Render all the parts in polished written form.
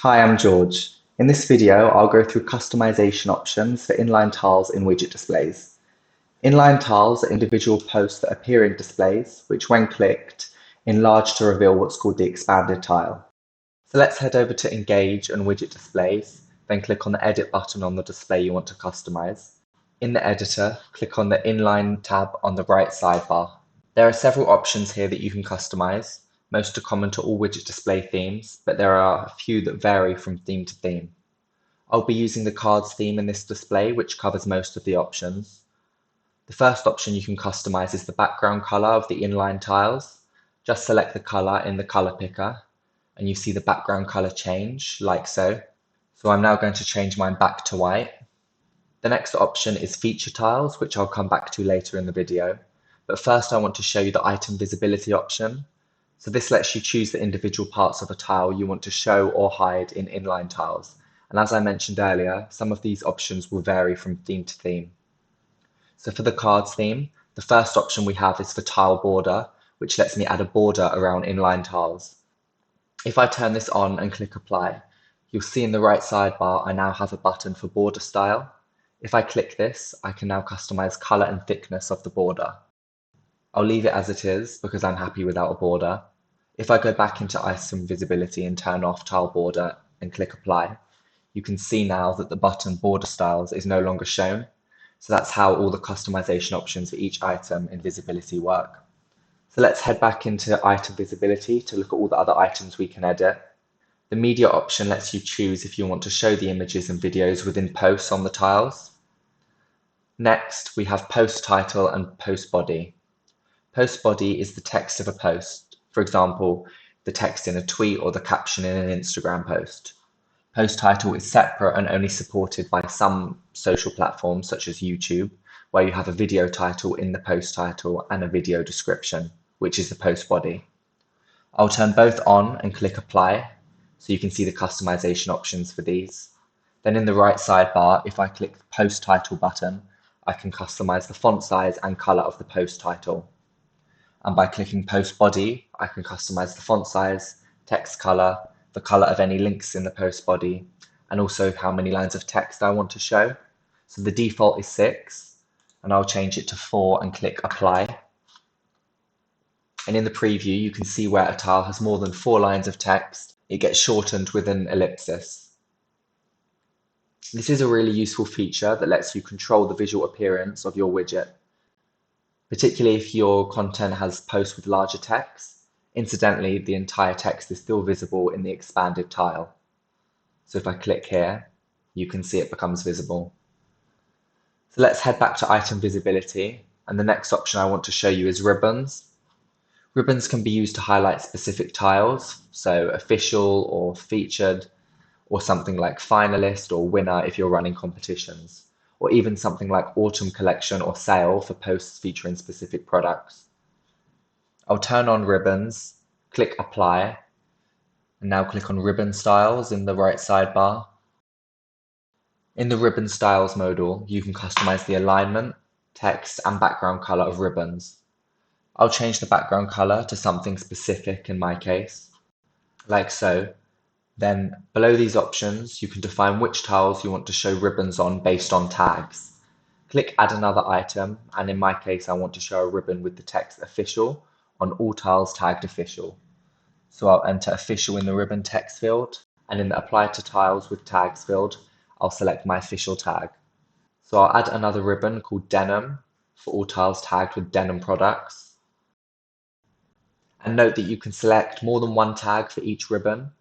Hi, I'm George. In this video, I'll go through customization options for inline tiles in widget displays. Inline tiles are individual posts that appear in displays, which when clicked, enlarge to reveal what's called the expanded tile. So let's head over to Engage and Widget Displays, then click on the Edit button on the display you want to customize. In the editor, click on the Inline tab on the right sidebar. There are several options here that you can customize. Most are common to all widget display themes, but there are a few that vary from theme to theme. I'll be using the cards theme in this display, which covers most of the options. The first option you can customize is the background color of the inline tiles. Just select the color in the color picker, and you see the background color change, like so. So I'm now going to change mine back to white. The next option is feature tiles, which I'll come back to later in the video. But first I want to show you the item visibility option. So this lets you choose the individual parts of a tile you want to show or hide in inline tiles. And as I mentioned earlier, some of these options will vary from theme to theme. So for the cards theme, the first option we have is for tile border, which lets me add a border around inline tiles. If I turn this on and click apply, you'll see in the right sidebar I now have a button for border style. If I click this, I can now customize color and thickness of the border. I'll leave it as it is because I'm happy without a border. If I go back into item visibility and turn off tile border and click apply, you can see now that the button border styles is no longer shown. So that's how all the customization options for each item in visibility work. So let's head back into item visibility to look at all the other items we can edit. The media option lets you choose if you want to show the images and videos within posts on the tiles. Next, we have post title and post body. Post body is the text of a post, for example, the text in a tweet or the caption in an Instagram post. Post title is separate and only supported by some social platforms such as YouTube, where you have a video title in the post title and a video description, which is the post body. I'll turn both on and click apply, so you can see the customization options for these. Then in the right sidebar, if I click the post title button, I can customize the font size and color of the post title. And by clicking post body, I can customize the font size, text color, the color of any links in the post body, and also how many lines of text I want to show. So the default is 6, and I'll change it to 4 and click apply. And in the preview, you can see where a tile has more than 4 lines of text, it gets shortened with an ellipsis. This is a really useful feature that lets you control the visual appearance of your widget, particularly if your content has posts with larger text. Incidentally, the entire text is still visible in the expanded tile. So if I click here, you can see it becomes visible. So let's head back to item visibility, and the next option I want to show you is ribbons. Ribbons can be used to highlight specific tiles, so official or featured, or something like finalist or winner if you're running competitions, or even something like autumn collection or sale for posts featuring specific products. I'll turn on ribbons, click apply, and now click on ribbon styles in the right sidebar. In the ribbon styles modal, you can customize the alignment, text, and background color of ribbons. I'll change the background color to something specific in my case, like so. Then below these options, you can define which tiles you want to show ribbons on based on tags. Click add another item, and in my case, I want to show a ribbon with the text official on all tiles tagged official. So I'll enter official in the ribbon text field, and in the apply to tiles with tags field, I'll select my official tag. So I'll add another ribbon called denim for all tiles tagged with denim products. And note that you can select more than one tag for each ribbon.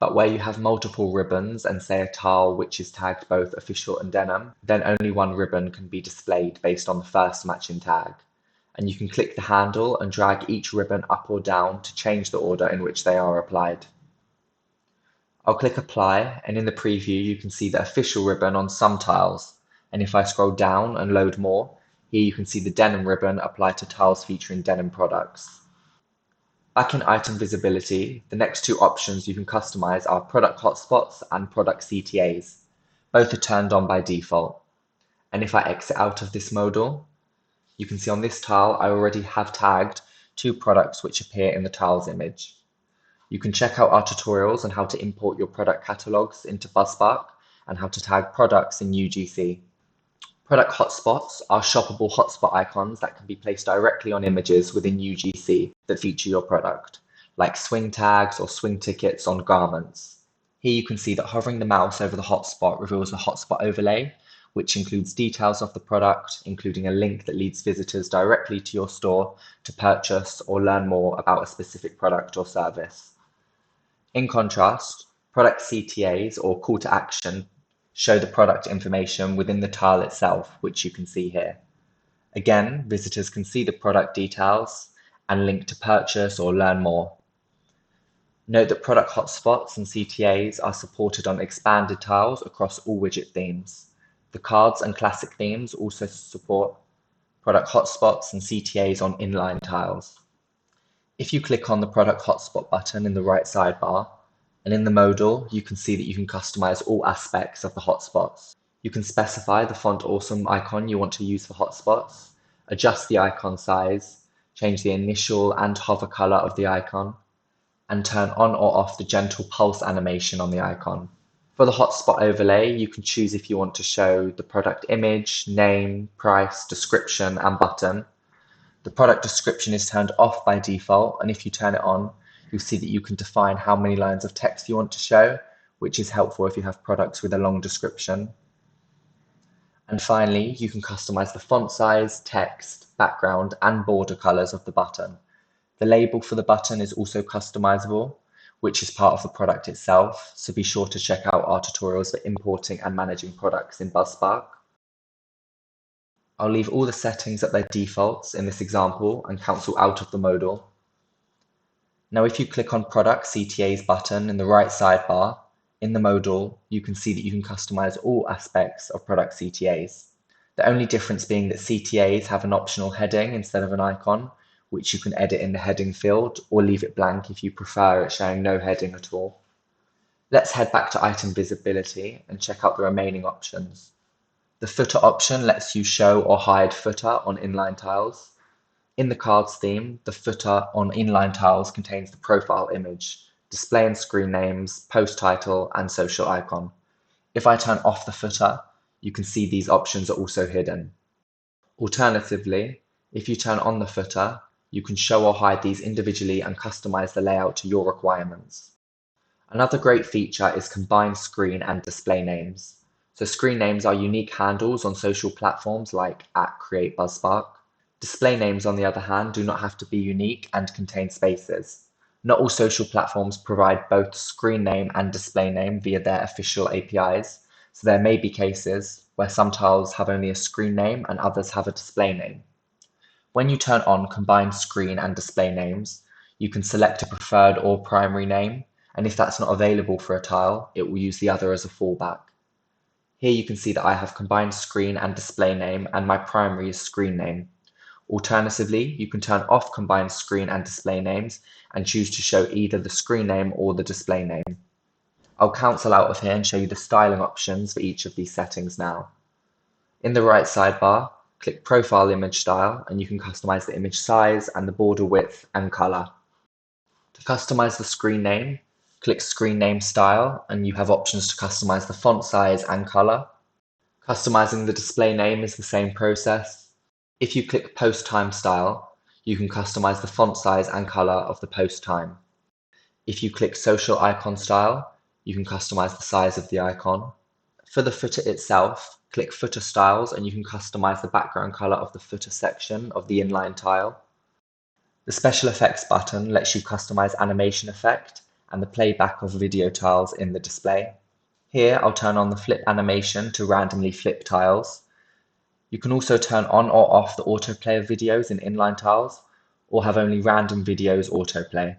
But where you have multiple ribbons and say a tile which is tagged both official and denim, then only one ribbon can be displayed based on the first matching tag. And you can click the handle and drag each ribbon up or down to change the order in which they are applied. I'll click apply, and in the preview you can see the official ribbon on some tiles. And if I scroll down and load more, here you can see the denim ribbon applied to tiles featuring denim products. Back in item visibility, the next two options you can customize are product hotspots and product CTAs. Both are turned on by default. And if I exit out of this modal, you can see on this tile I already have tagged 2 products which appear in the tile's image. You can check out our tutorials on how to import your product catalogs into BuzzSpark and how to tag products in UGC. Product hotspots are shoppable hotspot icons that can be placed directly on images within UGC that feature your product, like swing tags or swing tickets on garments. Here you can see that hovering the mouse over the hotspot reveals a hotspot overlay, which includes details of the product, including a link that leads visitors directly to your store to purchase or learn more about a specific product or service. In contrast, product CTAs, or call to action, show the product information within the tile itself, which you can see here. Again, visitors can see the product details and link to purchase or learn more. Note that product hotspots and CTAs are supported on expanded tiles across all widget themes. The cards and classic themes also support product hotspots and CTAs on inline tiles. If you click on the product hotspot button in the right sidebar, and in the modal, you can see that you can customize all aspects of the hotspots. You can specify the font awesome icon you want to use for hotspots, adjust the icon size, change the initial and hover color of the icon, and turn on or off the gentle pulse animation on the icon. For the hotspot overlay, you can choose if you want to show the product image, name, price, description, and button. The product description is turned off by default, and if you turn it on, you'll see that you can define how many lines of text you want to show, which is helpful if you have products with a long description. And finally, you can customize the font size, text, background, and border colors of the button. The label for the button is also customizable, which is part of the product itself, so be sure to check out our tutorials for importing and managing products in BuzzSpark. I'll leave all the settings at their defaults in this example and cancel out of the modal. Now if you click on Product CTAs button in the right sidebar, in the modal, you can see that you can customize all aspects of product CTAs. The only difference being that CTAs have an optional heading instead of an icon, which you can edit in the heading field or leave it blank if you prefer it showing no heading at all. Let's head back to item visibility and check out the remaining options. The footer option lets you show or hide footer on inline tiles. In the cards theme, the footer on inline tiles contains the profile image, display and screen names, post title, and social icon. If I turn off the footer, you can see these options are also hidden. Alternatively, if you turn on the footer, you can show or hide these individually and customize the layout to your requirements. Another great feature is combined screen and display names. So screen names are unique handles on social platforms like @CreateBuzzSpark. Display names, on the other hand, do not have to be unique and contain spaces. Not all social platforms provide both screen name and display name via their official APIs, so there may be cases where some tiles have only a screen name and others have a display name. When you turn on combined screen and display names, you can select a preferred or primary name, and if that's not available for a tile, it will use the other as a fallback. Here you can see that I have combined screen and display name, and my primary is screen name. Alternatively, you can turn off combined screen and display names and choose to show either the screen name or the display name. I'll cancel out of here and show you the styling options for each of these settings now. In the right sidebar, click Profile Image Style and you can customize the image size and the border width and color. To customize the screen name, click Screen Name Style and you have options to customize the font size and color. Customizing the display name is the same process. If you click Post Time Style, you can customize the font size and color of the post time. If you click Social Icon Style, you can customize the size of the icon. For the footer itself, click Footer Styles and you can customize the background color of the footer section of the inline tile. The Special Effects button lets you customize animation effect and the playback of video tiles in the display. Here, I'll turn on the flip animation to randomly flip tiles. You can also turn on or off the autoplay of videos in inline tiles, or have only random videos autoplay.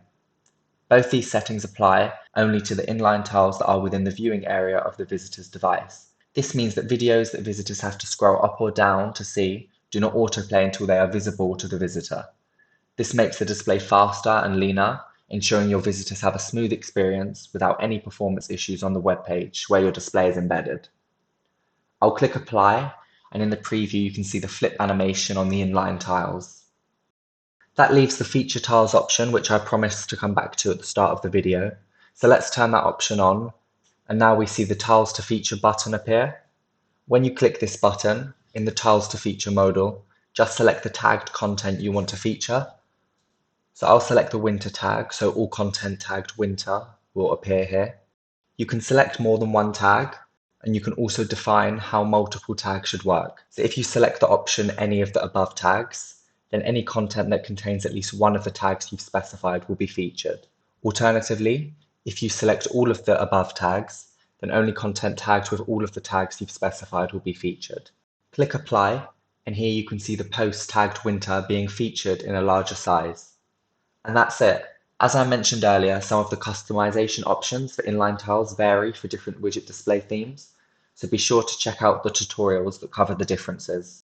Both these settings apply only to the inline tiles that are within the viewing area of the visitor's device. This means that videos that visitors have to scroll up or down to see do not autoplay until they are visible to the visitor. This makes the display faster and leaner, ensuring your visitors have a smooth experience without any performance issues on the web page where your display is embedded. I'll click Apply, and in the preview you can see the flip animation on the inline tiles. That leaves the feature tiles option, which I promised to come back to at the start of the video. So let's turn that option on, and now we see the Tiles to Feature button appear. When you click this button in the Tiles to Feature modal, just select the tagged content you want to feature. So I'll select the winter tag, so all content tagged winter will appear here. You can select more than one tag, and you can also define how multiple tags should work. So if you select the option any of the above tags, then any content that contains at least one of the tags you've specified will be featured. Alternatively, if you select all of the above tags, then only content tagged with all of the tags you've specified will be featured. Click Apply, and here you can see the post tagged winter being featured in a larger size. And that's it. As I mentioned earlier, some of the customization options for inline tiles vary for different widget display themes, so be sure to check out the tutorials that cover the differences.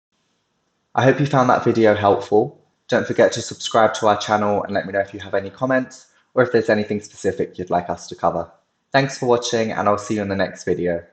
I hope you found that video helpful. Don't forget to subscribe to our channel and let me know if you have any comments or if there's anything specific you'd like us to cover. Thanks for watching, and I'll see you in the next video.